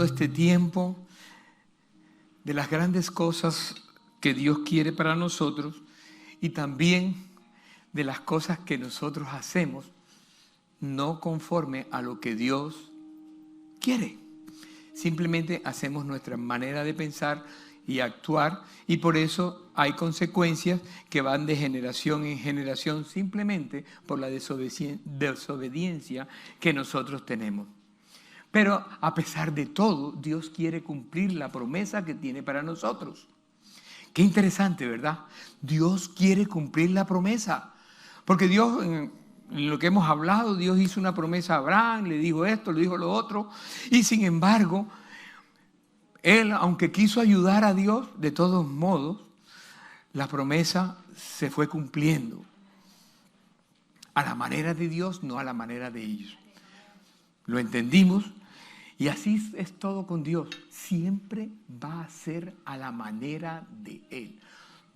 este tiempo de las grandes cosas que Dios quiere para nosotros y también de las cosas que nosotros hacemos no conforme a lo que Dios quiere. Simplemente hacemos nuestra manera de pensar y actuar, y por eso hay consecuencias que van de generación en generación simplemente por la desobediencia que nosotros tenemos. Pero a pesar de todo, Dios quiere cumplir la promesa que tiene para nosotros. Qué interesante, ¿verdad? Dios quiere cumplir la promesa. Porque Dios, en lo que hemos hablado, Dios hizo una promesa a Abraham, le dijo esto, le dijo lo otro. Y sin embargo, él, aunque quiso ayudar a Dios, de todos modos, la promesa se fue cumpliendo. A la manera de Dios, no a la manera de ellos. Lo entendimos. Y así es todo con Dios. Siempre va a ser a la manera de Él.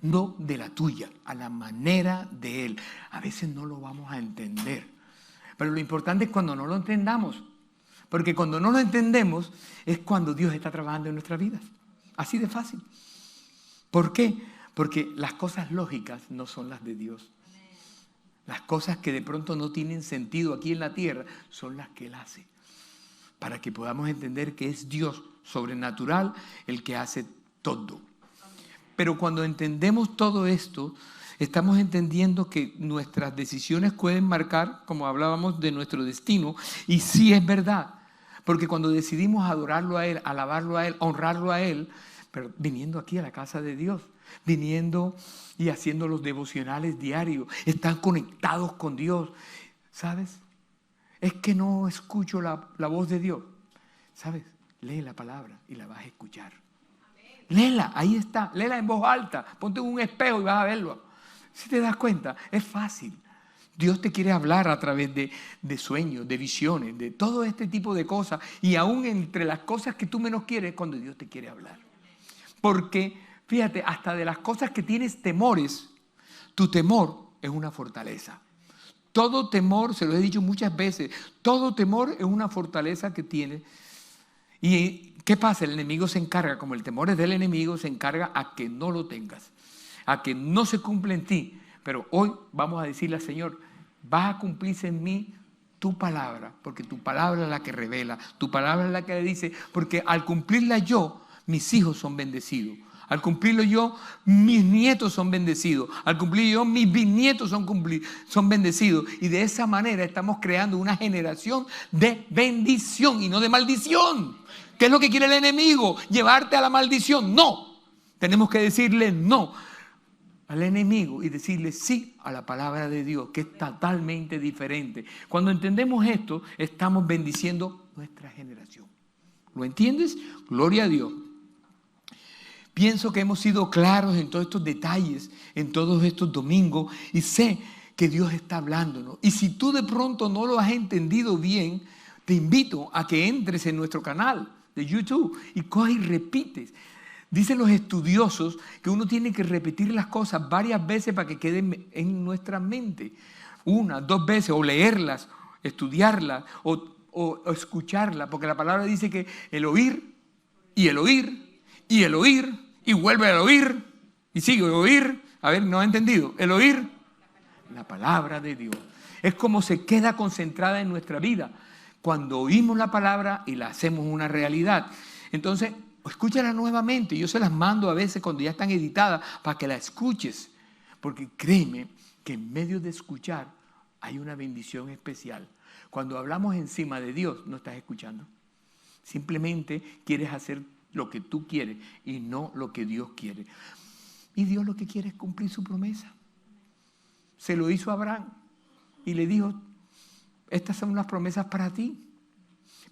No de la tuya, a la manera de Él. A veces no lo vamos a entender. Pero lo importante es cuando no lo entendamos. Porque cuando no lo entendemos es cuando Dios está trabajando en nuestras vidas. Así de fácil. ¿Por qué? Porque las cosas lógicas no son las de Dios. Las cosas que de pronto no tienen sentido aquí en la tierra son las que Él hace. Para que podamos entender que es Dios sobrenatural el que hace todo. Pero cuando entendemos todo esto, estamos entendiendo que nuestras decisiones pueden marcar, como hablábamos, de nuestro destino. Y sí es verdad, porque cuando decidimos adorarlo a Él, alabarlo a Él, honrarlo a Él, pero viniendo aquí a la casa de Dios, viniendo y haciendo los devocionales diarios, están conectados con Dios, ¿sabes? Es que no escucho la voz de Dios. ¿Sabes? Lee la palabra y la vas a escuchar. Léela, ahí está. Léela en voz alta. Ponte en un espejo y vas a verlo. Si te das cuenta, es fácil. Dios te quiere hablar a través de sueños, de visiones, de todo este tipo de cosas. Y aún entre las cosas que tú menos quieres es cuando Dios te quiere hablar. Porque, fíjate, hasta de las cosas que tienes temores, tu temor es una fortaleza. Todo temor, se lo he dicho muchas veces, todo temor es una fortaleza que tienes. ¿Y qué pasa? El enemigo se encarga, como el temor es del enemigo, se encarga a que no lo tengas, a que no se cumpla en ti. Pero hoy vamos a decirle al Señor, vas a cumplirse en mí tu palabra, porque tu palabra es la que revela, tu palabra es la que dice, porque al cumplirla yo, mis hijos son bendecidos. Al cumplirlo yo, mis nietos son bendecidos. Al cumplir yo, mis bisnietos son bendecidos. Y de esa manera estamos creando una generación de bendición y no de maldición. ¿Qué es lo que quiere el enemigo? Llevarte a la maldición. No. Tenemos que decirle no al enemigo y decirle sí a la palabra de Dios, que es totalmente diferente. Cuando entendemos esto, estamos bendiciendo nuestra generación. ¿Lo entiendes? Gloria a Dios. Pienso que hemos sido claros en todos estos detalles, en todos estos domingos, y sé que Dios está hablándonos. Y si tú de pronto no lo has entendido bien, te invito a que entres en nuestro canal de YouTube y coges y repites. Dicen los estudiosos que uno tiene que repetir las cosas varias veces para que queden en nuestra mente. 1, 2 veces, o leerlas, estudiarlas, o escucharlas, porque la palabra dice que el oír y el oír y el oír, y vuelve al oír, y sigue el oír. A ver, ¿no ha entendido? El oír, la palabra de Dios. Es como se queda concentrada en nuestra vida cuando oímos la palabra y la hacemos una realidad. Entonces, escúchala nuevamente. Yo se las mando a veces cuando ya están editadas para que la escuches. Porque créeme que en medio de escuchar hay una bendición especial. Cuando hablamos encima de Dios, no estás escuchando. Simplemente quieres hacer lo que tú quieres y no lo que Dios quiere. Y Dios lo que quiere es cumplir su promesa. Se lo hizo a Abraham y le dijo, estas son las promesas para ti.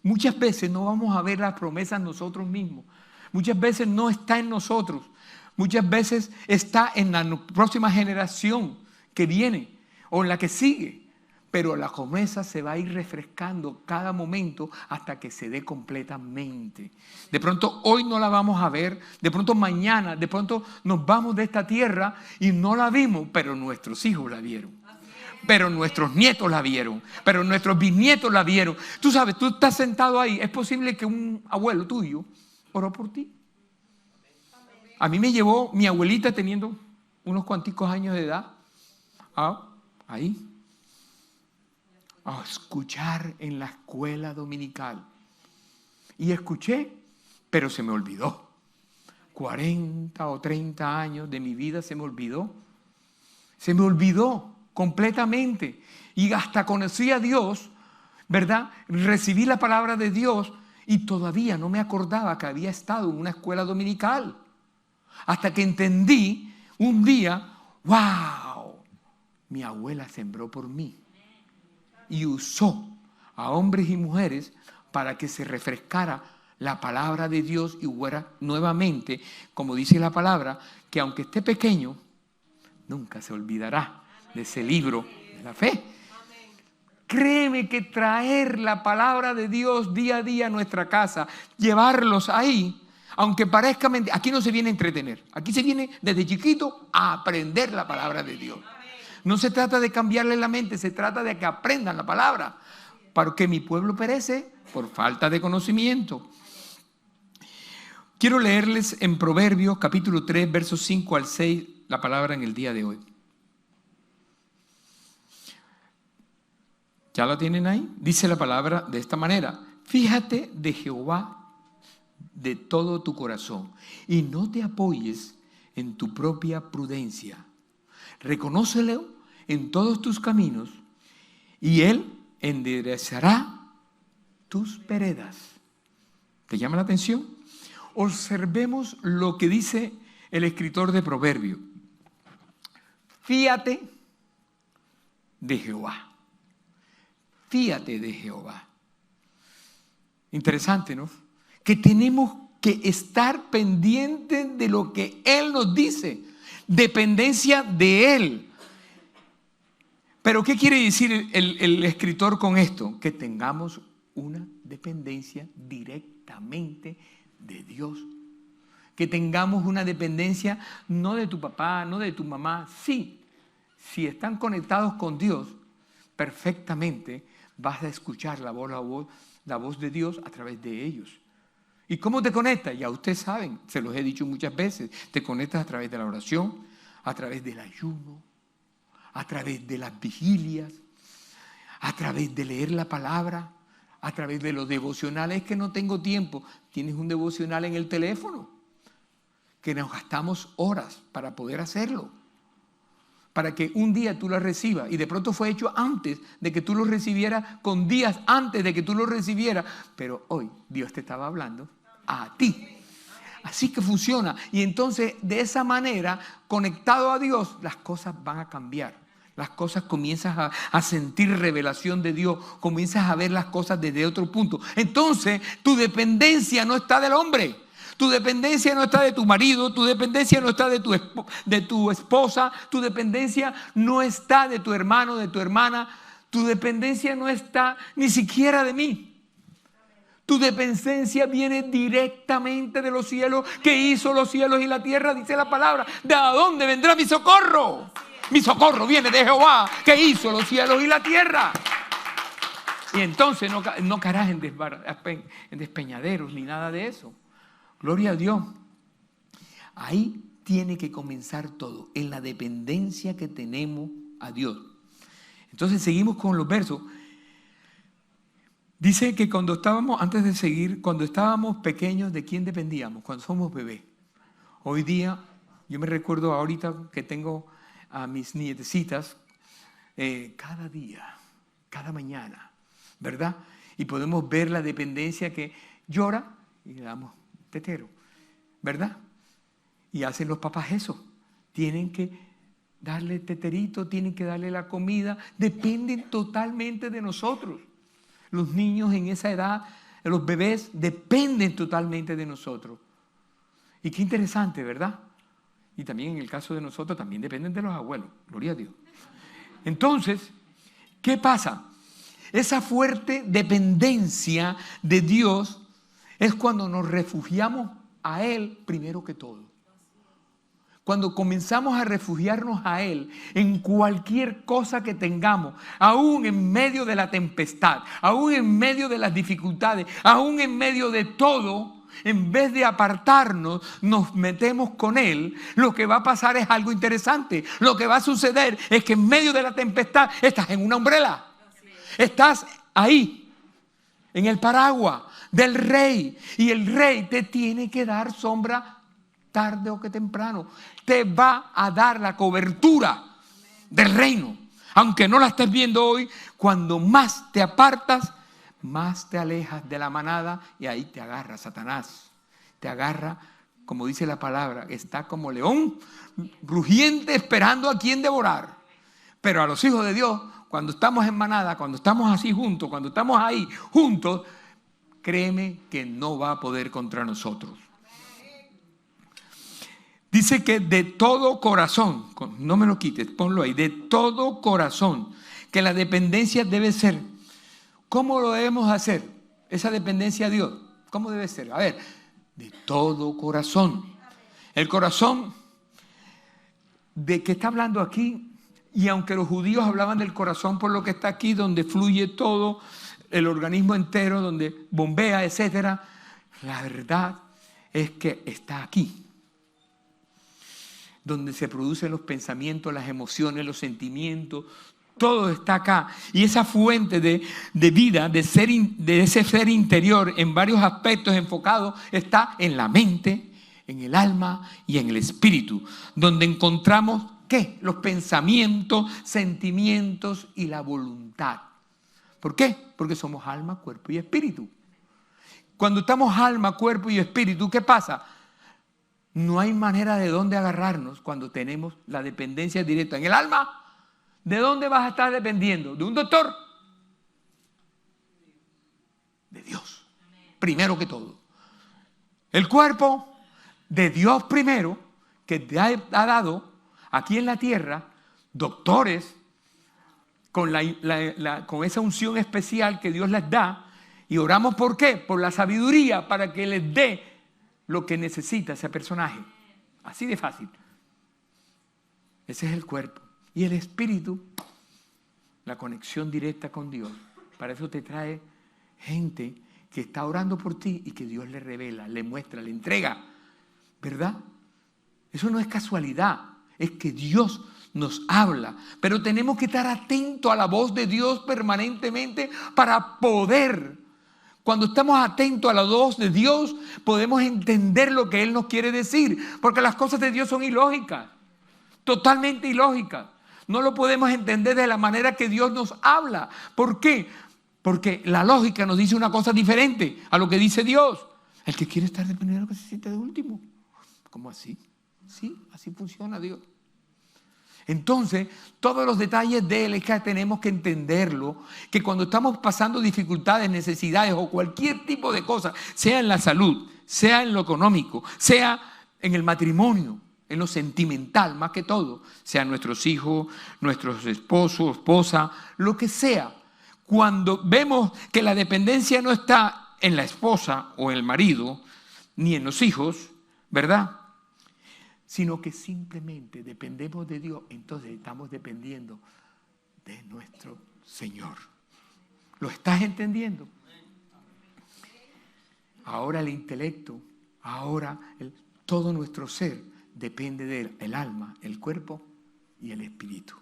Muchas veces no vamos a ver las promesas nosotros mismos. Muchas veces no está en nosotros. Muchas veces está en la próxima generación que viene o en la que sigue. Pero la promesa se va a ir refrescando cada momento hasta que se dé completamente. De pronto hoy no la vamos a ver, de pronto mañana, de pronto nos vamos de esta tierra y no la vimos, pero nuestros hijos la vieron. pero nuestros nietos la vieron, pero nuestros bisnietos la vieron. Tú sabes, tú estás sentado ahí, es posible que un abuelo tuyo oró por ti. A mí me llevó mi abuelita teniendo unos cuanticos años de edad ahí a escuchar en la escuela dominical. Y escuché, pero se me olvidó. 40 o 30 años de mi vida se me olvidó. Se me olvidó completamente. Y hasta conocí a Dios, ¿verdad? Recibí la palabra de Dios y todavía no me acordaba que había estado en una escuela dominical. Hasta que entendí un día, ¡wow! Mi abuela sembró por mí y usó a hombres y mujeres para que se refrescara la palabra de Dios y fuera nuevamente, como dice la palabra, que aunque esté pequeño, nunca se olvidará de ese libro de la fe. Créeme que traer la palabra de Dios día a día a nuestra casa, llevarlos ahí, aunque parezca mentira, aquí no se viene a entretener, aquí se viene desde chiquito a aprender la palabra de Dios. No se trata de cambiarle la mente, se trata de que aprendan la palabra, porque mi pueblo perece por falta de conocimiento. Quiero leerles en Proverbios capítulo 3, versos 5 al 6, la palabra en el día de hoy. ¿Ya la tienen ahí? Dice la palabra de esta manera: fíjate de Jehová de todo tu corazón y no te apoyes en tu propia prudencia. Reconócelo en todos tus caminos y Él enderezará tus veredas. ¿Te llama la atención? Observemos lo que dice el escritor de Proverbios. Fíate de Jehová. Fíate de Jehová. Interesante, ¿no? Que tenemos que estar pendientes de lo que Él nos dice. Dependencia de Él. Pero ¿qué quiere decir el escritor con esto? Que tengamos una dependencia directamente de Dios. Que tengamos una dependencia no de tu papá, no de tu mamá. Sí, si están conectados con Dios, perfectamente vas a escuchar la voz de Dios a través de ellos. ¿Y cómo te conectas? Ya ustedes saben, se los he dicho muchas veces. Te conectas a través de la oración, a través del ayuno, a través de las vigilias, a través de leer la palabra, a través de los devocionales. Es que no tengo tiempo. Tienes un devocional en el teléfono, que nos gastamos horas para poder hacerlo, para que un día tú lo recibas. Y de pronto fue hecho antes de que tú lo recibieras, con días antes de que tú lo recibieras. Pero hoy Dios te estaba hablando a ti. Así que funciona. Y entonces, de esa manera, conectado a Dios, las cosas van a cambiar. Las cosas comienzas a sentir revelación de Dios. Comienzas a ver las cosas desde otro punto. Entonces, tu dependencia no está del hombre. Tu dependencia no está de tu marido. Tu dependencia no está de tu esposa. Tu dependencia no está de tu hermano, de tu hermana. Tu dependencia no está ni siquiera de mí. Tu dependencia viene directamente de los cielos, que hizo los cielos y la tierra, dice la palabra. ¿De dónde vendrá mi socorro? Mi socorro viene de Jehová, que hizo los cielos y la tierra. Y entonces no caerás en despeñaderos ni nada de eso. Gloria a Dios. Ahí tiene que comenzar todo, en la dependencia que tenemos a Dios. Entonces seguimos con los versos. Dice que cuando estábamos pequeños, ¿de quién dependíamos? Cuando somos bebés. Hoy día, yo me recuerdo ahorita que tengo a mis nietecitas cada día, cada mañana, ¿verdad? Y podemos ver la dependencia que llora y le damos tetero, ¿verdad? Y hacen los papás eso. Tienen que darle teterito, tienen que darle la comida, dependen totalmente de nosotros. Los niños en esa edad, los bebés, dependen totalmente de nosotros. Y qué interesante, ¿verdad? Y también en el caso de nosotros, también dependen de los abuelos. Gloria a Dios. Entonces, ¿qué pasa? Esa fuerte dependencia de Dios es cuando nos refugiamos a Él primero que todo. cuando comenzamos a refugiarnos a Él en cualquier cosa que tengamos, aún en medio de la tempestad, aún en medio de las dificultades, aún en medio de todo, en vez de apartarnos, nos metemos con Él, lo que va a pasar es algo interesante. Lo que va a suceder es que en medio de la tempestad estás en una umbrella. Estás ahí, en el paraguas del Rey. Y el Rey te tiene que dar sombra tarde o que temprano. Te va a dar la cobertura del reino. Aunque no la estés viendo hoy, cuando más te apartas, más te alejas de la manada y ahí te agarra Satanás. Te agarra, como dice la palabra, está como león rugiente esperando a quien devorar. Pero a los hijos de Dios, cuando estamos en manada, cuando estamos así juntos, cuando estamos ahí juntos, créeme que no va a poder contra nosotros. Dice que de todo corazón, no me lo quites, ponlo ahí, de todo corazón, que la dependencia debe ser. ¿Cómo lo debemos hacer? Esa dependencia a Dios. ¿Cómo debe ser? A ver, de todo corazón. El corazón, ¿de qué está hablando aquí? Y aunque los judíos hablaban del corazón por lo que está aquí, donde fluye todo, el organismo entero, donde bombea, etcétera, la verdad es que está aquí. Donde se producen los pensamientos, las emociones, los sentimientos, todo está acá. Y esa fuente de vida, de ese ser interior en varios aspectos enfocados, está en la mente, en el alma y en el espíritu. Donde encontramos, ¿qué? Los pensamientos, sentimientos y la voluntad. ¿Por qué? Porque somos alma, cuerpo y espíritu. Cuando estamos alma, cuerpo y espíritu, ¿qué pasa? No hay manera de dónde agarrarnos cuando tenemos la dependencia directa en el alma. ¿De dónde vas a estar dependiendo? ¿De un doctor? De Dios, primero que todo. El cuerpo, de Dios primero, que te ha dado aquí en la tierra doctores con esa unción especial que Dios les da. Y oramos ¿por qué? Por la sabiduría para que les dé lo que necesita ese personaje. Así de fácil. Ese es el cuerpo. Y el espíritu, la conexión directa con Dios. Para eso te trae gente que está orando por ti y que Dios le revela, le muestra, le entrega. ¿Verdad? Eso no es casualidad. Es que Dios nos habla. Pero tenemos que estar atentos a la voz de Dios permanentemente para poder. Cuando estamos atentos a la voz de Dios, podemos entender lo que Él nos quiere decir. Porque las cosas de Dios son ilógicas. Totalmente ilógicas. No lo podemos entender de la manera que Dios nos habla. ¿Por qué? Porque la lógica nos dice una cosa diferente a lo que dice Dios. El que quiere estar de primero que se siente de último. ¿Cómo así? Sí, así funciona Dios. Entonces, todos los detalles de Él es que tenemos que entenderlo, que cuando estamos pasando dificultades, necesidades o cualquier tipo de cosa, sea en la salud, sea en lo económico, sea en el matrimonio, en lo sentimental, más que todo, sean nuestros hijos, nuestros esposos, esposa, lo que sea. Cuando vemos que la dependencia no está en la esposa o en el marido, ni en los hijos, ¿verdad? Sino que simplemente dependemos de Dios, entonces estamos dependiendo de nuestro Señor. ¿Lo estás entendiendo? Ahora el intelecto, ahora todo nuestro ser depende de Él, el alma, el cuerpo y el espíritu.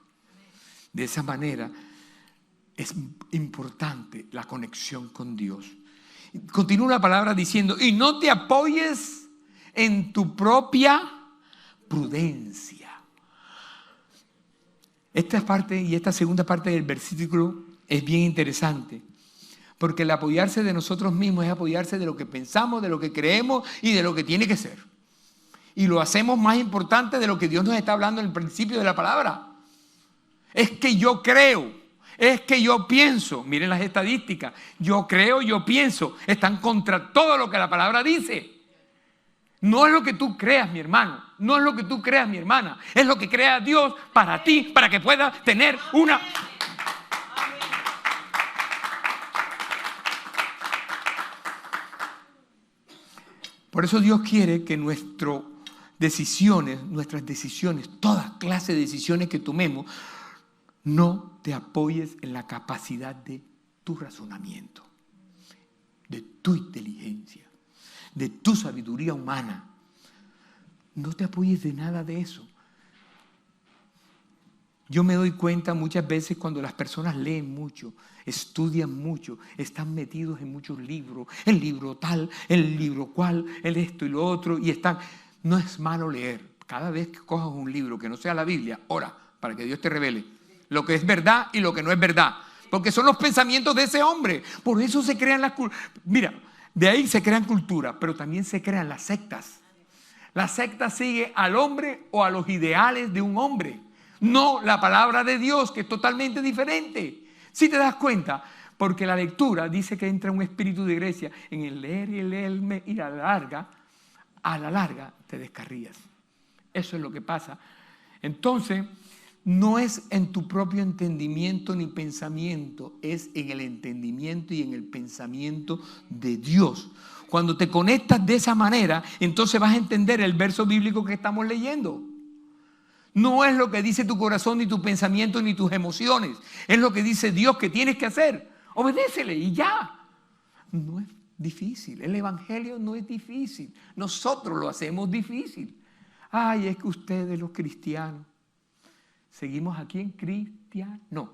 De esa manera es importante la conexión con Dios. Continúa la palabra diciendo, y no te apoyes en tu propia prudencia. Esta parte y esta segunda parte del versículo es bien interesante. Porque el apoyarse de nosotros mismos es apoyarse de lo que pensamos, de lo que creemos y de lo que tiene que ser. Y lo hacemos más importante de lo que Dios nos está hablando en el principio de la palabra. Es que yo creo, es que yo pienso. Miren las estadísticas. Yo creo, yo pienso. Están contra todo lo que la palabra dice. No es lo que tú creas, mi hermano. No es lo que tú creas, mi hermana. Es lo que crea Dios para ti, para que puedas tener una... Por eso Dios quiere que decisiones, nuestras decisiones, toda clase de decisiones que tomemos, no te apoyes en la capacidad de tu razonamiento, de tu inteligencia, de tu sabiduría humana. No te apoyes de nada de eso. Yo me doy cuenta muchas veces cuando las personas leen mucho, estudian mucho, están metidos en muchos libros, el libro tal, el libro cual, el esto y lo otro, y están. No es malo leer. Cada vez que cojas un libro que no sea la Biblia, ora para que Dios te revele lo que es verdad y lo que no es verdad. Porque son los pensamientos de ese hombre. Por eso se crean las culturas. Mira, de ahí se crean culturas, pero también se crean las sectas. La secta sigue al hombre o a los ideales de un hombre. No la palabra de Dios, que es totalmente diferente. Si te das cuenta, porque la lectura dice que entra un espíritu de Grecia en el leer y el leerme, y a la larga te descarrías. Eso es lo que pasa. Entonces, no es en tu propio entendimiento ni pensamiento, es en el entendimiento y en el pensamiento de Dios. Cuando te conectas de esa manera, entonces vas a entender el verso bíblico que estamos leyendo. No es lo que dice tu corazón, ni tu pensamiento, ni tus emociones. Es lo que dice Dios que tienes que hacer. Obedécele y ya. No es difícil. El evangelio no es difícil. Nosotros lo hacemos difícil. Ay, es que ustedes los cristianos, ¿seguimos a quién? ¿Cristiano? No.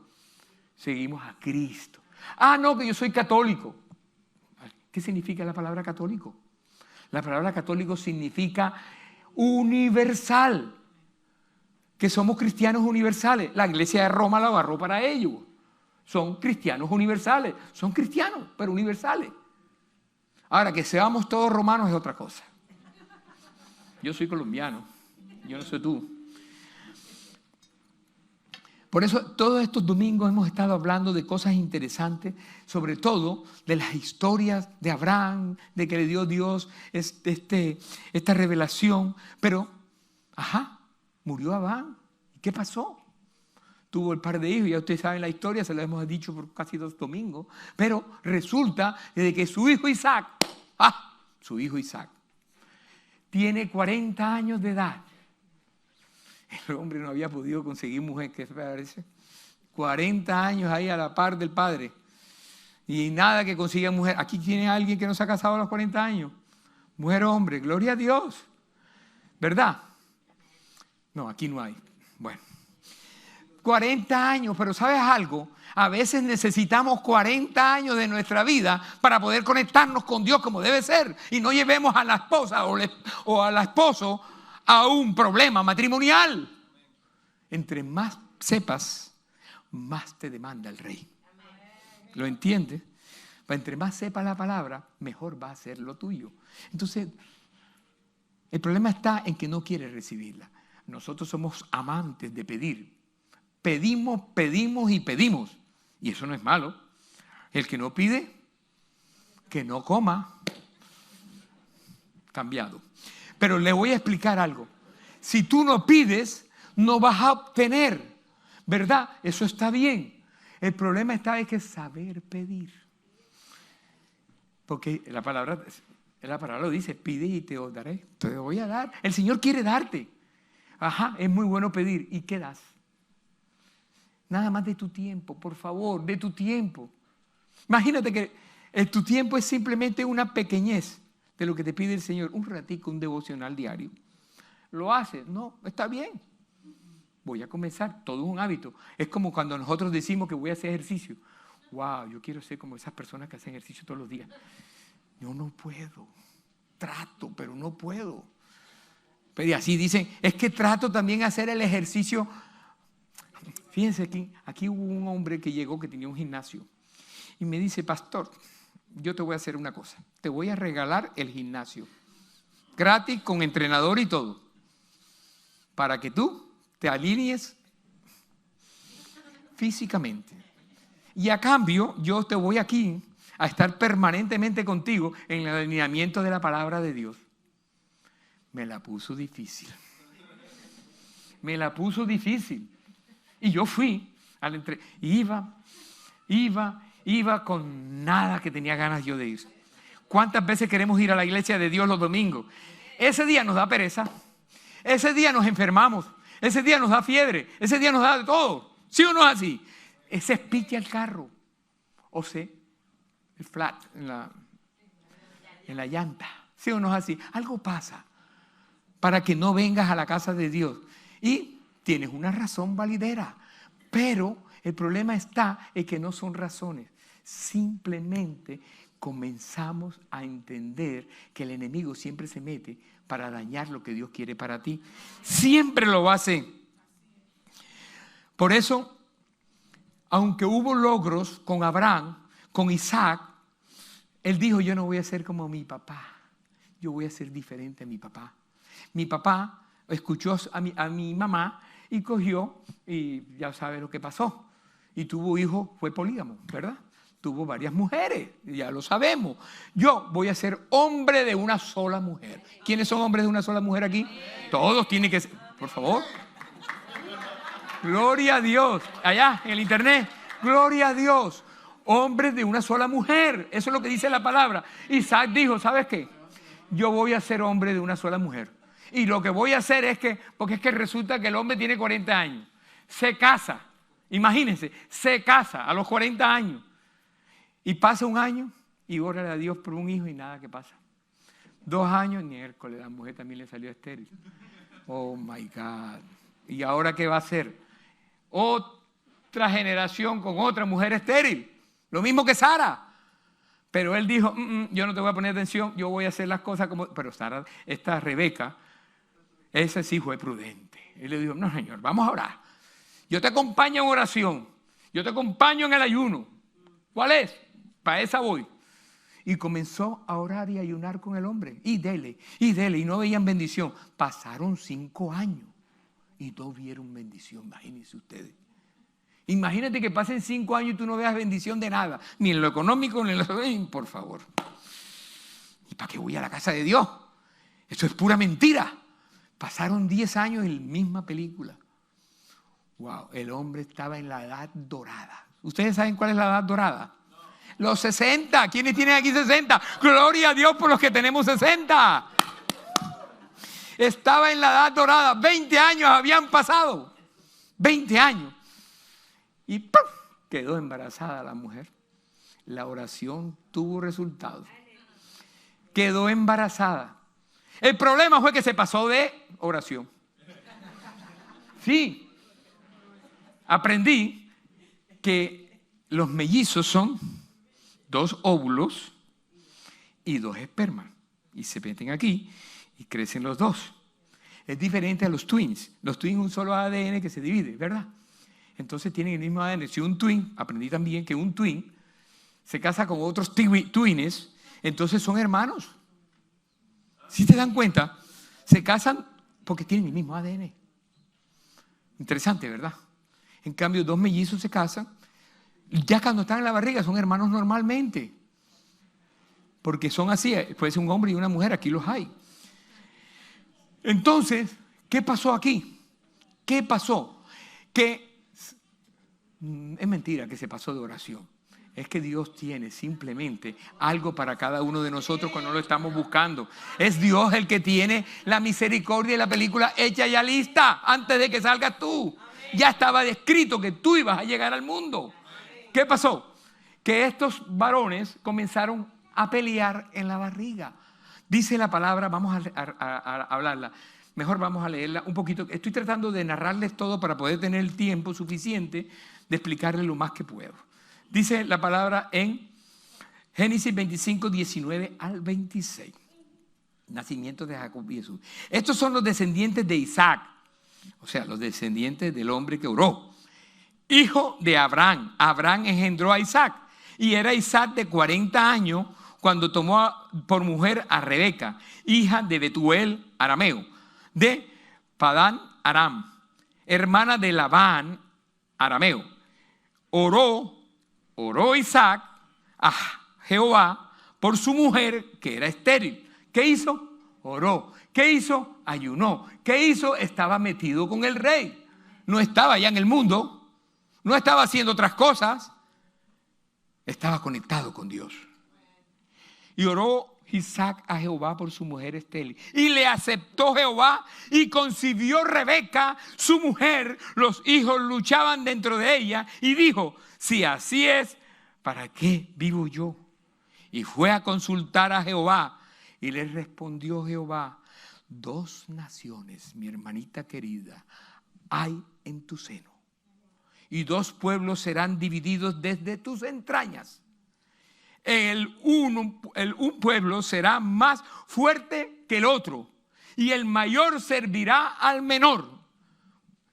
Seguimos a Cristo. Ah, no, que yo soy católico. ¿Qué significa la palabra católico? La palabra católico significa universal. Que somos cristianos universales. La iglesia de Roma la agarró para ellos. Son cristianos universales. Son cristianos, pero universales. Ahora, que seamos todos romanos es otra cosa. Yo soy colombiano. Yo no soy tú. Por eso todos estos domingos hemos estado hablando de cosas interesantes, sobre todo de las historias de Abraham, de que le dio Dios esta revelación. Pero, murió Abraham. ¿Y qué pasó? Tuvo el par de hijos, ya ustedes saben la historia, se la hemos dicho por casi 2 domingos. Pero resulta de que su hijo Isaac, tiene 40 años de edad. El hombre no había podido conseguir mujer, ¿qué se parece? 40 años ahí a la par del padre. Y nada que consiga mujer. Aquí tiene alguien que no se ha casado a los 40 años. Mujer o hombre, gloria a Dios. ¿Verdad? No, aquí no hay. Bueno. 40 años, pero ¿sabes algo? A veces necesitamos 40 años de nuestra vida para poder conectarnos con Dios como debe ser. Y no llevemos a la esposa o al esposo a un problema matrimonial. Entre más sepas, más te demanda el rey. ¿Lo entiendes? Entre más sepas la palabra, mejor va a ser lo tuyo. Entonces, el problema está en que no quieres recibirla. Nosotros somos amantes de pedir. Pedimos, pedimos y pedimos. Y eso no es malo. El que no pide, que no coma. Cambiado. Pero le voy a explicar algo. Si tú no pides, no vas a obtener. ¿Verdad? Eso está bien. El problema está en que saber pedir. Porque la palabra lo dice, pide y te daré. Te voy a dar. El Señor quiere darte. Es muy bueno pedir. ¿Y qué das? Nada más de tu tiempo, por favor, de tu tiempo. Imagínate que tu tiempo es simplemente una pequeñez de lo que te pide el Señor. Un ratico, un devocional diario. ¿Lo haces? No, está bien. Voy a comenzar, todo es un hábito. Es como cuando nosotros decimos que voy a hacer ejercicio. Wow, yo quiero ser como esas personas que hacen ejercicio todos los días. Yo no puedo. Trato, pero no puedo. Pero y así dicen, es que trato también hacer el ejercicio. Fíjense, aquí hubo un hombre que llegó que tenía un gimnasio y me dice, pastor, yo te voy a hacer una cosa, te voy a regalar el gimnasio, gratis, con entrenador y todo, para que tú te alinees físicamente. Y a cambio, yo te voy aquí a estar permanentemente contigo en el alineamiento de la palabra de Dios. Me la puso difícil. Y yo fui al iba con nada que tenía ganas yo de ir. ¿Cuántas veces queremos ir a la iglesia de Dios los domingos? Ese día nos da pereza. Ese día nos enfermamos, ese día nos da fiebre, ese día nos da de todo. ¿Sí o no es así? Ese es pique al carro. O sea, el flat en la llanta. ¿Sí o no es así? Algo pasa para que no vengas a la casa de Dios. Y tienes una razón validera. Pero el problema está en que no son razones. Simplemente comenzamos a entender que el enemigo siempre se mete para dañar lo que Dios quiere para ti. Siempre lo va a hacer. Por eso, aunque hubo logros con Abraham, con Isaac, él dijo, yo no voy a ser como mi papá. Yo voy a ser diferente a mi papá. Mi papá escuchó a mi mamá y cogió, y ya sabe lo que pasó. Y tuvo hijos, fue polígamo, ¿verdad? Tuvo varias mujeres, ya lo sabemos. Yo voy a ser hombre de una sola mujer. ¿Quiénes son hombres de una sola mujer aquí? Todos tienen que ser, por favor. Gloria a Dios. Allá en el internet, gloria a Dios. Hombres de una sola mujer. Eso es lo que dice la palabra. Isaac dijo, ¿sabes qué? Yo voy a ser hombre de una sola mujer. Y lo que voy a hacer es que, porque es que resulta que el hombre tiene 40 años. Se casa. Imagínense, se casa a los 40 años. Y pasa un año y órale a Dios por un hijo y nada que pasa. 2 años, miércoles, la mujer también le salió estéril. Oh my God. ¿Y ahora qué va a hacer? Otra generación con otra mujer estéril. Lo mismo que Sara. Pero él dijo, yo no te voy a poner atención, yo voy a hacer las cosas como... Pero Sara, esta Rebeca, ese sí fue prudente. Él le dijo, no señor, vamos a orar. Yo te acompaño en oración. Yo te acompaño en el ayuno. ¿Cuál es? Para esa voy. Y comenzó a orar y ayunar con el hombre. Y dele, y no veían bendición. Pasaron 5 años y no vieron bendición. Imagínense ustedes. Imagínate que pasen 5 años y tú no veas bendición de nada. Ni en lo económico, ni en lo... Por favor. ¿Y para qué voy a la casa de Dios? Eso es pura mentira. Pasaron 10 años en la misma película. Wow, el hombre estaba en la edad dorada. ¿Ustedes saben cuál es la edad dorada? No. Los 60. ¿Quiénes tienen aquí 60? Gloria a Dios por los que tenemos 60. Estaba en la edad dorada. 20 años habían pasado. 20 años. Y ¡pum! Quedó embarazada la mujer. La oración tuvo resultados. Quedó embarazada. El problema fue que se pasó de oración. Sí. Aprendí que los mellizos son 2 óvulos y 2 espermas. Y se meten aquí y crecen los 2. Es diferente a los twins. Los twins un solo ADN que se divide, ¿verdad? Entonces tienen el mismo ADN. Si un twin, aprendí también que un twin se casa con otros twins, entonces son hermanos. ¿Sí te dan cuenta? Se casan porque tienen el mismo ADN. Interesante, ¿verdad? En cambio, 2 mellizos se casan. Ya cuando están en la barriga son hermanos normalmente. Porque son así. Puede ser un hombre y una mujer. Aquí los hay. Entonces, ¿qué pasó aquí? ¿Qué pasó? Que es mentira que se pasó de oración. Es que Dios tiene simplemente algo para cada uno de nosotros cuando lo estamos buscando. Es Dios el que tiene la misericordia y la película hecha ya lista antes de que salgas tú. Ya estaba descrito que tú ibas a llegar al mundo. ¿Qué pasó? Que estos varones comenzaron a pelear en la barriga. Dice la palabra, vamos a hablarla. Mejor vamos a leerla un poquito. Estoy tratando de narrarles todo para poder tener el tiempo suficiente de explicarles lo más que puedo. Dice la palabra en Génesis 25, 19 al 26. Nacimiento de Jacob y Jesús. Estos son los descendientes de Isaac. O sea, los descendientes del hombre que oró. Hijo de Abraham. Abraham engendró a Isaac. Y era Isaac de 40 años cuando tomó por mujer a Rebeca, hija de Betuel arameo, de Padán Aram, hermana de Labán arameo. Oró Isaac a Jehová por su mujer que era estéril. ¿Qué hizo? Oró. ¿Qué hizo? Ayunó. ¿Qué hizo? Estaba metido con el rey. No estaba allá en el mundo. No estaba haciendo otras cosas. Estaba conectado con Dios. Y oró Isaac a Jehová por su mujer estéril. Y le aceptó Jehová y concibió Rebeca, su mujer. Los hijos luchaban dentro de ella y dijo, si así es, ¿para qué vivo yo? Y fue a consultar a Jehová y le respondió Jehová, 2 naciones, mi hermanita querida, hay en tu seno. Y 2 pueblos serán divididos desde tus entrañas. Un pueblo será más fuerte que el otro, y el mayor servirá al menor.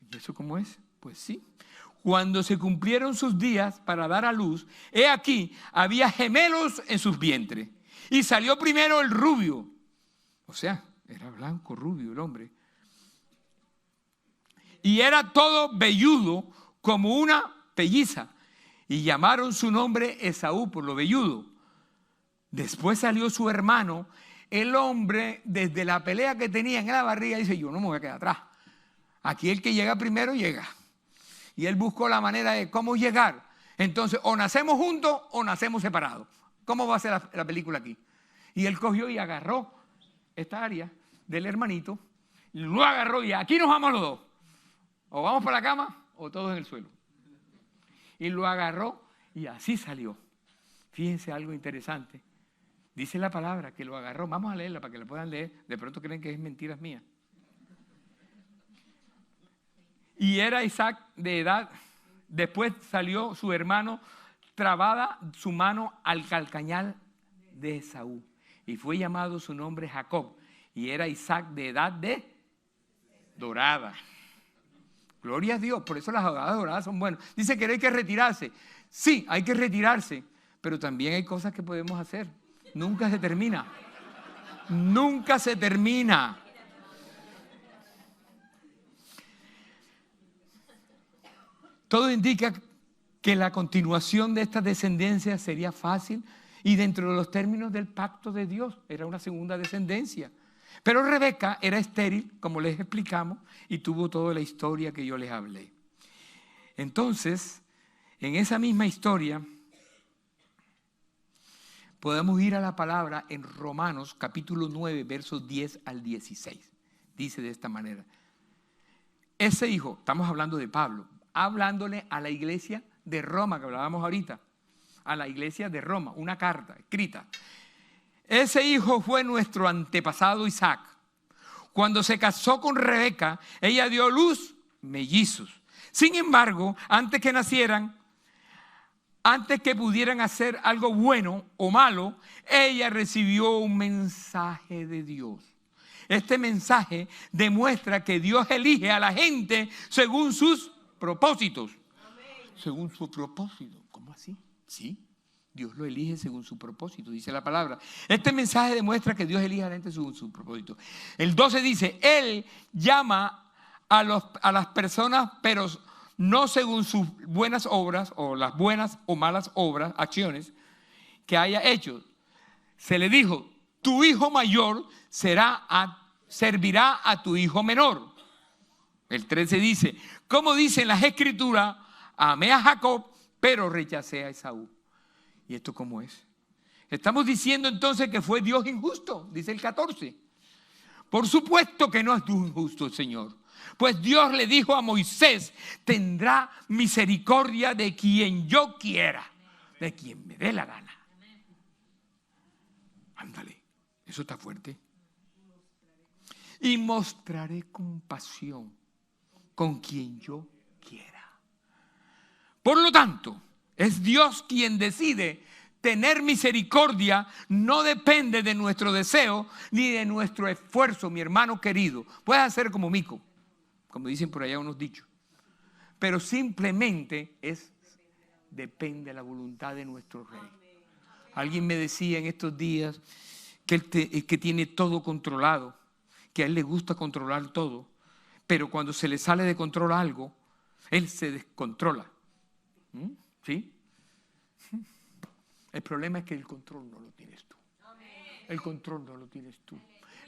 ¿Y eso cómo es? Pues sí. Cuando se cumplieron sus días para dar a luz, he aquí, había gemelos en sus vientres. Y salió primero el rubio. O sea, era blanco, rubio el hombre. Y era todo velludo como una pelliza. Y llamaron su nombre Esaú por lo velludo. Después salió su hermano. El hombre, desde la pelea que tenía en la barriga, dice, yo no me voy a quedar atrás. Aquí el que llega primero llega. Y él buscó la manera de cómo llegar. Entonces, o nacemos juntos o nacemos separados. ¿Cómo va a ser la película aquí? Y él cogió y agarró esta área del hermanito. Lo agarró y aquí nos vamos los 2. O vamos para la cama o todos en el suelo. Y lo agarró y así salió. Fíjense algo interesante. Dice la palabra que lo agarró. Vamos a leerla para que la puedan leer. De pronto creen que es mentiras mías. Y era Isaac de edad. Después salió su hermano, trabada su mano al calcañal de Esaú. Y fue llamado su nombre Jacob. Y era Isaac de edad de dorada. Gloria a Dios, por eso las edades doradas son buenas. Dice que hay que retirarse. Sí, hay que retirarse, pero también hay cosas que podemos hacer. Nunca se termina. Nunca se termina. Todo indica que la continuación de esta descendencia sería fácil y dentro de los términos del pacto de Dios era una segunda descendencia. Pero Rebeca era estéril, como les explicamos, y tuvo toda la historia que yo les hablé. Entonces, en esa misma historia, podemos ir a la palabra en Romanos capítulo 9, versos 10 al 16. Dice de esta manera. Ese hijo, estamos hablando de Pablo, hablándole a la iglesia de Roma, que hablábamos ahorita, a la iglesia de Roma, una carta escrita. Ese hijo fue nuestro antepasado Isaac. Cuando se casó con Rebeca, ella dio a luz mellizos. Sin embargo, antes que nacieran, antes que pudieran hacer algo bueno o malo, ella recibió un mensaje de Dios. Este mensaje demuestra que Dios elige a la gente según sus propósitos. Según su propósito. ¿Cómo así? Sí. Dios lo elige según su propósito, dice la palabra. Este mensaje demuestra que Dios elige a la gente según su propósito. El 12 dice, Él llama a las personas, pero no según sus buenas obras, o las buenas o malas obras, acciones que haya hecho. Se le dijo, tu hijo mayor servirá a tu hijo menor. El 13 dice, como dicen las escrituras, amé a Jacob, pero rechacé a Esaú. ¿Y esto cómo es? Estamos diciendo entonces que fue Dios injusto, dice el 14. Por supuesto que no es injusto el Señor. Pues Dios le dijo a Moisés, tendrá misericordia de quien yo quiera, de quien me dé la gana. Ándale, eso está fuerte. Y mostraré compasión con quien yo quiera. Por lo tanto, es Dios quien decide. Tener misericordia no depende de nuestro deseo ni de nuestro esfuerzo, mi hermano querido. Puedes hacer como Mico, como dicen por allá unos dichos. Pero simplemente depende de la voluntad de nuestro Rey. Alguien me decía en estos días que que tiene todo controlado, que a él le gusta controlar todo, pero cuando se le sale de control algo, él se descontrola. ¿Sí? El problema es que el control no lo tienes tú. El control no lo tienes tú.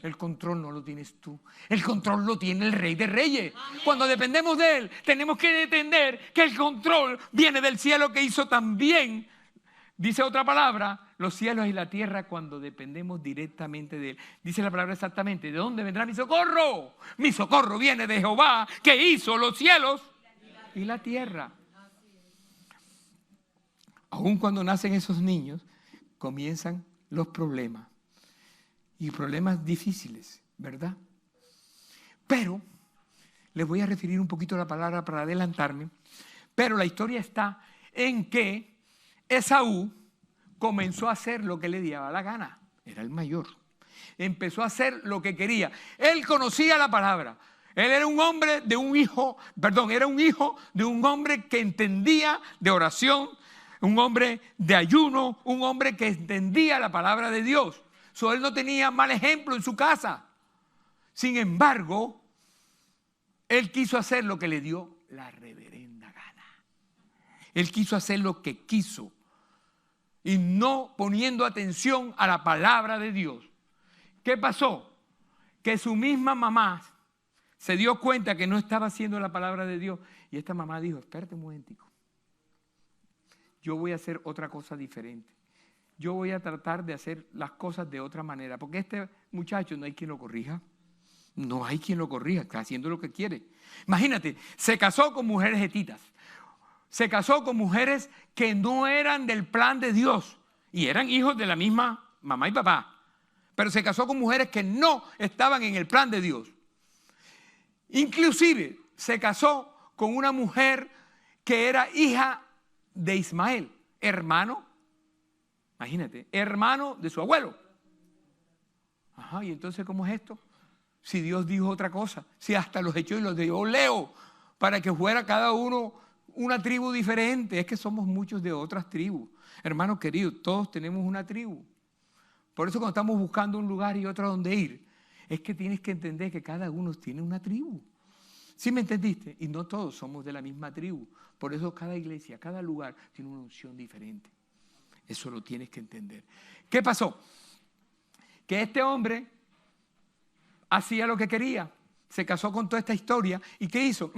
El control no lo tienes tú. El control lo tiene el Rey de Reyes. Cuando dependemos de Él, tenemos que entender que el control viene del cielo, que hizo también Dice otra palabra, los cielos y la tierra cuando dependemos directamente de Él. Dice la palabra exactamente, ¿de dónde vendrá mi socorro? Mi socorro viene de Jehová, que hizo los cielos y la tierra. Aún cuando nacen esos niños, comienzan los problemas. Y problemas difíciles, ¿verdad? Pero, les voy a referir un poquito la palabra para adelantarme, pero la historia está en que Esaú comenzó a hacer lo que le daba la gana. Era el mayor. Empezó a hacer lo que quería. Él conocía la palabra. Él era un hombre de un hijo, era un hijo de un hombre que entendía de oración, un hombre de ayuno, un hombre que entendía la palabra de Dios. Él no tenía mal ejemplo en su casa. Sin embargo, él quiso hacer lo que le dio la reverenda gana. Él quiso hacer lo que quiso y no poniendo atención a la palabra de Dios. ¿Qué pasó? Que su misma mamá se dio cuenta que no estaba haciendo la palabra de Dios y esta mamá dijo, espérate un momentico, yo voy a hacer otra cosa diferente. Yo voy a tratar de hacer las cosas de otra manera, porque este muchacho no hay quien lo corrija. No hay quien lo corrija, está haciendo lo que quiere. Imagínate, se casó con mujeres hetitas. Se casó con mujeres que no eran del plan de Dios y eran hijos de la misma mamá y papá. Pero se casó con mujeres que no estaban en el plan de Dios. Inclusive se casó con una mujer que era hija de Ismael, hermano, imagínate, hermano de su abuelo. Ajá, ¿y entonces cómo es esto? Si Dios dijo otra cosa, si hasta los echó y los dio Leo para que fuera cada uno una tribu diferente. Es que somos muchos de otras tribus. Hermanos queridos, todos tenemos una tribu. Por eso cuando estamos buscando un lugar y otro a donde ir, es que tienes que entender que cada uno tiene una tribu. ¿Sí me entendiste? Y no todos somos de la misma tribu. Por eso cada iglesia, cada lugar tiene una unción diferente. Eso lo tienes que entender. ¿Qué pasó? Que este hombre hacía lo que quería. Se casó con toda esta historia. ¿Y qué hizo?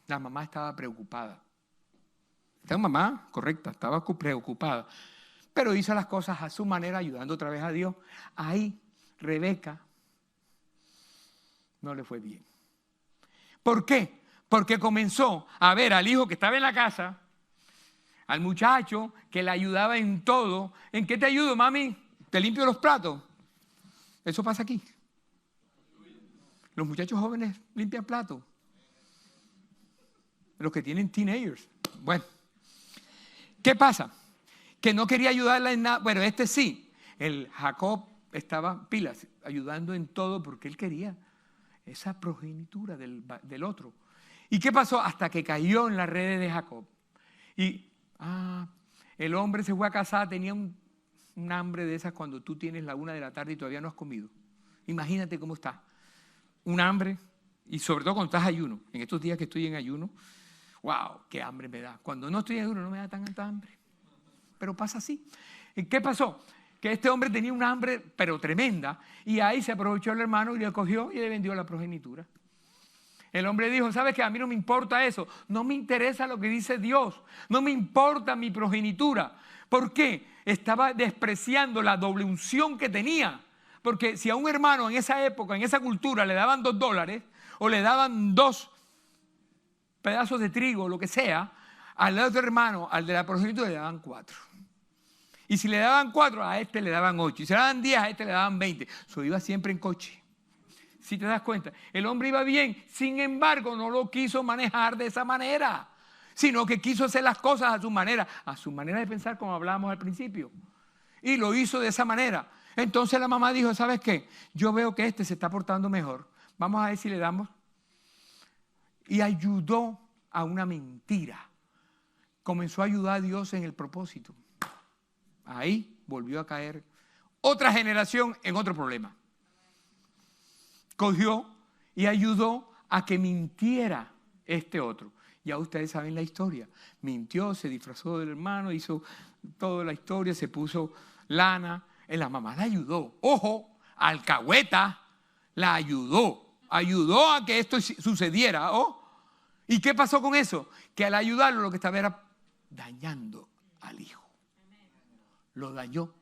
La mamá estaba preocupada. Esta mamá, correcta, estaba preocupada. Pero hizo las cosas a su manera, ayudando otra vez a Dios. Ahí, Rebeca no le fue bien. ¿Por qué? Porque comenzó a ver al hijo que estaba en la casa, al muchacho que le ayudaba en todo. ¿En qué te ayudo, mami? ¿Te limpio los platos? Eso pasa aquí. Los muchachos jóvenes limpian platos. Los que tienen teenagers. Bueno, ¿qué pasa? Que no quería ayudarla en nada. Bueno, este sí. El Jacob estaba pilas, ayudando en todo porque él quería esa progenitura del otro. ¿Y qué pasó? Hasta que cayó en las redes de Jacob. Y el hombre se fue a casar, tenía un hambre de esas cuando tú tienes la 1 de la tarde y todavía no has comido. Imagínate cómo está. Un hambre, y sobre todo cuando estás ayuno. En estos días que estoy en ayuno, wow, qué hambre me da. Cuando no estoy en ayuno no me da tanta hambre. Pero pasa así. ¿Y qué pasó? Que este hombre tenía un hambre, pero tremenda, y ahí se aprovechó el hermano y le cogió y le vendió la progenitura. El hombre dijo, ¿sabes qué? A mí no me importa eso. No me interesa lo que dice Dios. No me importa mi progenitura. ¿Por qué? Estaba despreciando la doble unción que tenía. Porque si a un hermano en esa época, en esa cultura, le daban $2 o le daban 2 pedazos de trigo, lo que sea, al otro hermano, al de la progenitura, le daban 4. Y si le daban 4, a este le daban 8. Y si le daban 10, a este le daban 20. Eso iba siempre en coche. Si te das cuenta, el hombre iba bien, sin embargo, no lo quiso manejar de esa manera, sino que quiso hacer las cosas a su manera de pensar, como hablábamos al principio. Y lo hizo de esa manera. Entonces la mamá dijo, ¿sabes qué? Yo veo que este se está portando mejor. Vamos a ver si le damos. Y ayudó a una mentira. Comenzó a ayudar a Dios en el propósito. Ahí volvió a caer otra generación en otro problema. Cogió y ayudó a que mintiera este otro. Ya ustedes saben la historia. Mintió, se disfrazó del hermano, hizo toda la historia, se puso lana. La mamá la ayudó. Ojo, alcahueta la ayudó. Ayudó a que esto sucediera. ¿Oh? ¿Y qué pasó con eso? Que al ayudarlo lo que estaba era dañando al hijo. lo dañó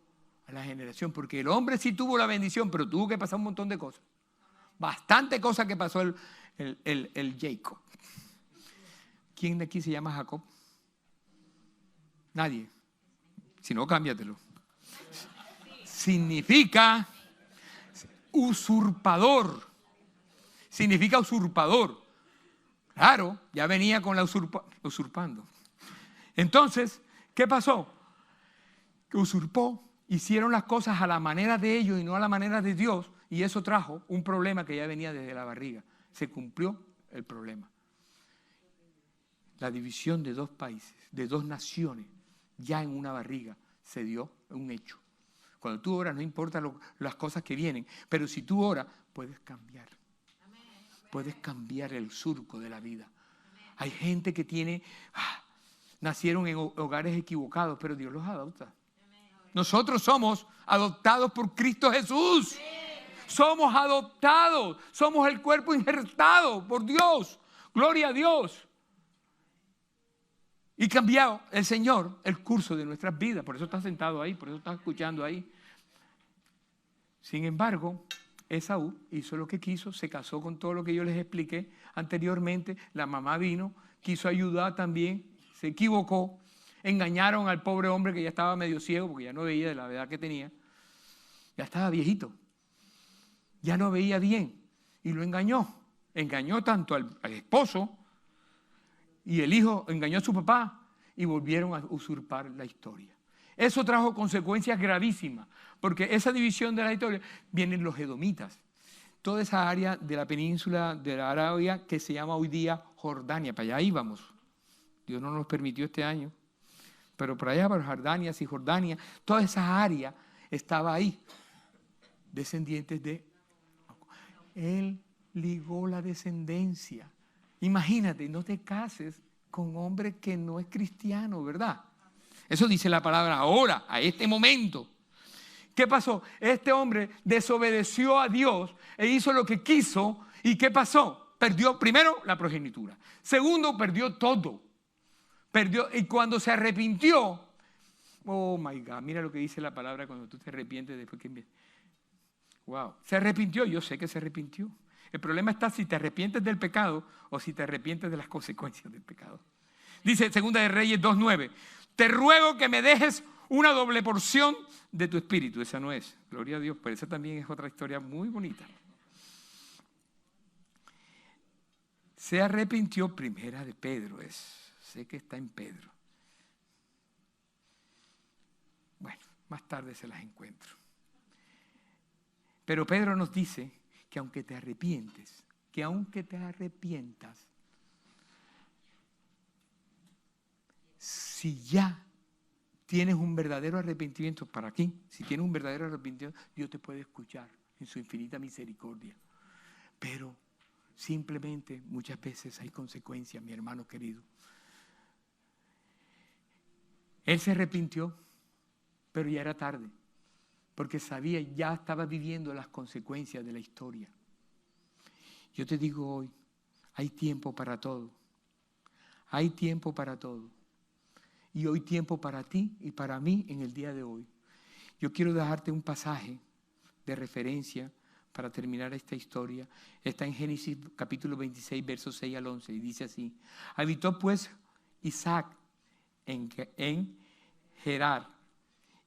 a la generación, porque el hombre sí tuvo la bendición, pero tuvo que pasar un montón de cosas. Bastante cosas que pasó el Jacob. ¿Quién de aquí se llama Jacob? Nadie. Si no, cámbiatelo. Significa usurpador. Significa usurpador. Claro, ya venía con la usurpando. Entonces, ¿qué pasó? Que usurpó, hicieron las cosas a la manera de ellos y no a la manera de Dios, y eso trajo un problema que ya venía desde la barriga. Se cumplió el problema. La división de dos países, de dos naciones, ya en una barriga, se dio un hecho. Cuando tú oras, no importa las cosas que vienen, pero si tú oras, puedes cambiar. Puedes cambiar el surco de la vida. Hay gente que nacieron en hogares equivocados, pero Dios los adopta. Nosotros somos adoptados por Cristo Jesús. Somos adoptados. Somos el cuerpo injertado por Dios. Gloria a Dios. Y cambiado el Señor el curso de nuestras vidas. Por eso está sentado ahí, por eso está escuchando ahí. Sin embargo, Esaú hizo lo que quiso, se casó con todo lo que yo les expliqué anteriormente. La mamá vino, quiso ayudar también, se equivocó. Engañaron al pobre hombre que ya estaba medio ciego porque ya no veía de la edad que tenía. Ya estaba viejito. Ya no veía bien y lo engañó. Engañó tanto al esposo y el hijo engañó a su papá y volvieron a usurpar la historia. Eso trajo consecuencias gravísimas, porque esa división de la historia vienen los edomitas. Toda esa área de la península de la Arabia que se llama hoy día Jordania, para allá íbamos. Dios no nos permitió este año, pero por allá, por Jordania, Cisjordania, toda esa área estaba ahí. Descendientes de... Él ligó la descendencia. Imagínate, no te cases con un hombre que no es cristiano, ¿verdad? Eso dice la palabra ahora, a este momento. ¿Qué pasó? Este hombre desobedeció a Dios e hizo lo que quiso. ¿Y qué pasó? Perdió primero la progenitura. Segundo, perdió todo. Perdió, y cuando se arrepintió, oh my God, mira lo que dice la palabra cuando tú te arrepientes después que... Wow, se arrepintió, yo sé que se arrepintió. El problema está si te arrepientes del pecado o si te arrepientes de las consecuencias del pecado. Dice 2 de Reyes 2:9, te ruego que me dejes una doble porción de tu espíritu. Esa no es, gloria a Dios, pero esa también es otra historia muy bonita. Se arrepintió, primera de Pedro sé que está en Pedro. Bueno, más tarde se las encuentro. Pero Pedro nos dice que aunque te arrepientes, si ya tienes un verdadero arrepentimiento, ¿para qué? Si tienes un verdadero arrepentimiento, Dios te puede escuchar en su infinita misericordia. Pero simplemente muchas veces hay consecuencias, mi hermano querido. Él se arrepintió, pero ya era tarde, porque sabía, ya estaba viviendo las consecuencias de la historia. Yo te digo hoy, hay tiempo para todo. Hay tiempo para todo. Y hoy tiempo para ti y para mí en el día de hoy. Yo quiero dejarte un pasaje de referencia para terminar esta historia. Está en Génesis capítulo 26, versos 6 al 11, y dice así. Habitó pues Isaac en Gerar,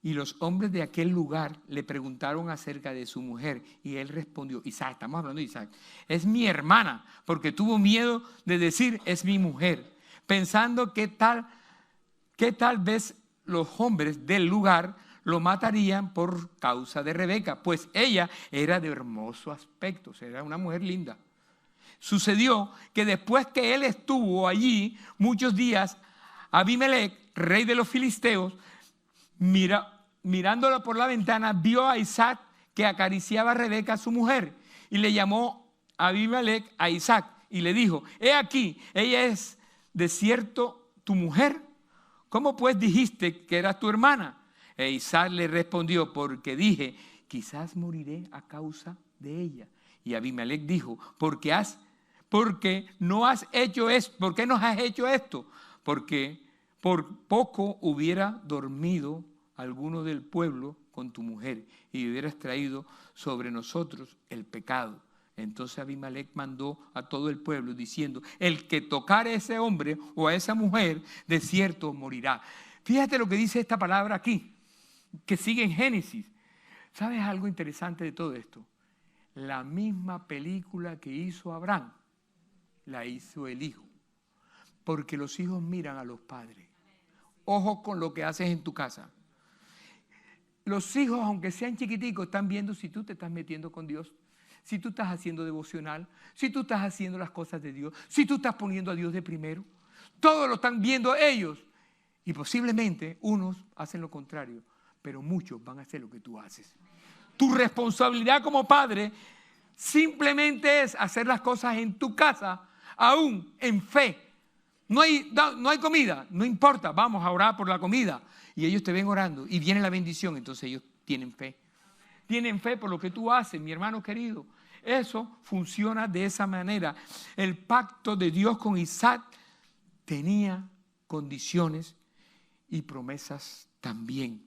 y los hombres de aquel lugar le preguntaron acerca de su mujer, y él respondió, Isaac, estamos hablando de Isaac, es mi hermana, porque tuvo miedo de decir, es mi mujer, pensando que tal vez los hombres del lugar lo matarían por causa de Rebeca, pues ella era de hermoso aspecto, o sea, era una mujer linda. Sucedió que después que él estuvo allí muchos días, Abimelech, rey de los filisteos, mirándolo por la ventana, vio a Isaac que acariciaba a Rebeca, su mujer, y le llamó Abimelech a Isaac y le dijo, he aquí, ella es de cierto tu mujer. ¿Cómo pues dijiste que era tu hermana? E Isaac le respondió, porque dije, quizás moriré a causa de ella. Y Abimelech dijo, ¿por qué nos has hecho esto? Porque por poco hubiera dormido alguno del pueblo con tu mujer y hubieras traído sobre nosotros el pecado. Entonces Abimelech mandó a todo el pueblo diciendo, el que tocare a ese hombre o a esa mujer, de cierto morirá. Fíjate lo que dice esta palabra aquí, que sigue en Génesis. ¿Sabes algo interesante de todo esto? La misma película que hizo Abraham, la hizo el hijo. Porque los hijos miran a los padres. Ojo con lo que haces en tu casa. Los hijos, aunque sean chiquiticos, están viendo si tú te estás metiendo con Dios, si tú estás haciendo devocional, si tú estás haciendo las cosas de Dios, si tú estás poniendo a Dios de primero. Todo lo están viendo ellos. Y posiblemente unos hacen lo contrario, pero muchos van a hacer lo que tú haces. Tu responsabilidad como padre simplemente es hacer las cosas en tu casa, aún en fe. No hay comida, no importa, vamos a orar por la comida. Y ellos te ven orando y viene la bendición, entonces ellos tienen fe. Tienen fe por lo que tú haces, mi hermano querido. Eso funciona de esa manera. El pacto de Dios con Isaac tenía condiciones y promesas también.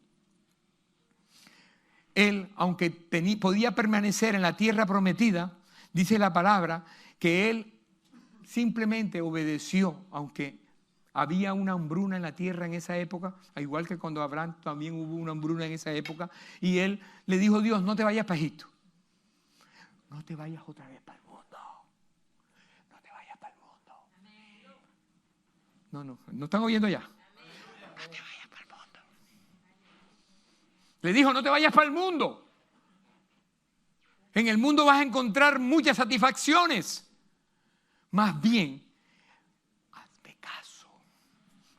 Él, aunque podía permanecer en la tierra prometida, dice la palabra que él simplemente obedeció, aunque había una hambruna en la tierra en esa época, al igual que cuando Abraham también hubo una hambruna en esa época, y él le dijo a Dios, no te vayas para Egipto, no te vayas otra vez para el mundo, no te vayas para el mundo. No están oyendo ya. No te vayas para el mundo. Le dijo, no te vayas para el mundo. En el mundo vas a encontrar muchas satisfacciones. Más bien, hazme caso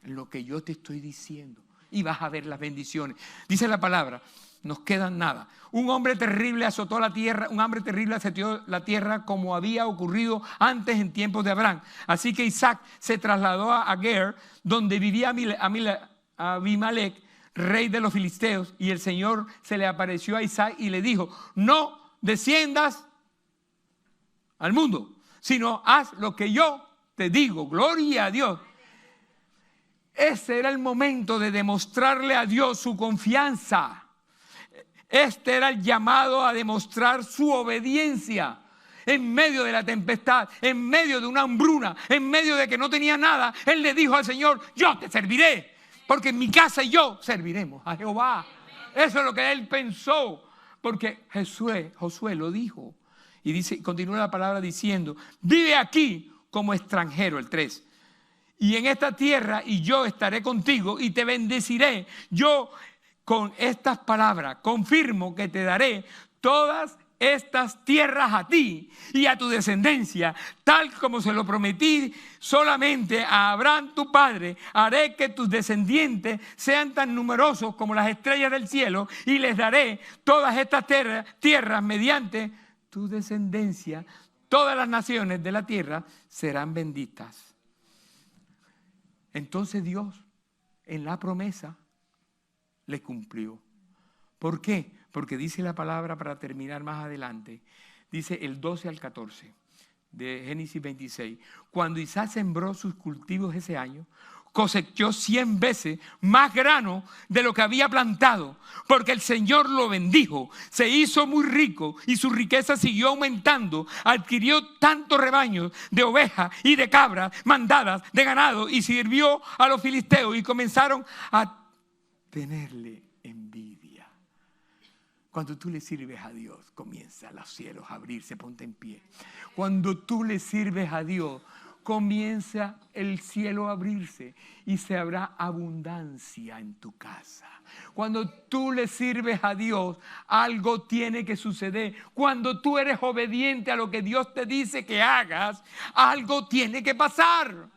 en lo que yo te estoy diciendo y vas a ver las bendiciones. Dice la palabra, nos quedan nada. Un hombre terrible azotó la tierra, un hambre terrible azotó la tierra como había ocurrido antes en tiempos de Abraham. Así que Isaac se trasladó a Ger, donde vivía Abimelech, rey de los filisteos, y el Señor se le apareció a Isaac y le dijo, no desciendas al mundo, sino haz lo que yo te digo. Gloria a Dios. Ese era el momento de demostrarle a Dios su confianza. Este era el llamado a demostrar su obediencia. En medio de la tempestad, en medio de una hambruna, en medio de que no tenía nada, él le dijo al Señor, yo te serviré, porque en mi casa y yo serviremos a Jehová. Eso es lo que él pensó, porque Josué lo dijo. Y dice, continúa la palabra diciendo, vive aquí como extranjero, el 3. Y en esta tierra, y yo estaré contigo y te bendeciré. Yo con estas palabras confirmo que te daré todas estas tierras a ti y a tu descendencia, tal como se lo prometí solamente a Abraham tu padre. Haré que tus descendientes sean tan numerosos como las estrellas del cielo y les daré todas estas tierras mediante tu descendencia. Todas las naciones de la tierra serán benditas. Entonces Dios en la promesa le cumplió. ¿Por qué? Porque dice la palabra, para terminar más adelante, dice el 12 al 14 de Génesis 26. Cuando Isaac sembró sus cultivos ese año, cosechó 100 veces más grano de lo que había plantado, porque el Señor lo bendijo, se hizo muy rico y su riqueza siguió aumentando, adquirió tantos rebaños de ovejas y de cabras, mandadas de ganado, y sirvió a los filisteos y comenzaron a tenerle envidia. Cuando tú le sirves a Dios, comienzan los cielos a abrirse, ponte en pie. Cuando tú le sirves a Dios, comienza el cielo a abrirse y se habrá abundancia en tu casa. Cuando tú le sirves a Dios, algo tiene que suceder. Cuando tú eres obediente a lo que Dios te dice que hagas, algo tiene que pasar.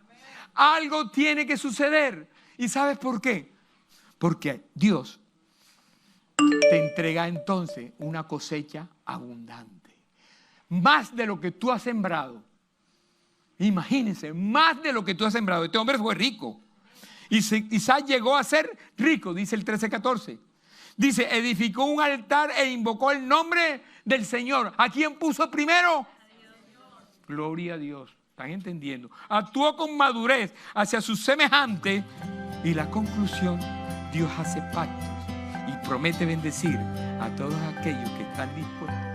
Algo tiene que suceder. ¿Y sabes por qué? Porque Dios te entrega entonces una cosecha abundante. Más de lo que tú has sembrado. Imagínense, más de lo que tú has sembrado. Este hombre fue rico. Isaac llegó a ser rico, dice el 13:14. Dice, edificó un altar e invocó el nombre del Señor. ¿A quién puso primero? Gloria a Dios. ¿Están entendiendo? Actuó con madurez hacia sus semejantes. Y la conclusión, Dios hace pactos promete bendecir a todos aquellos que están dispuestos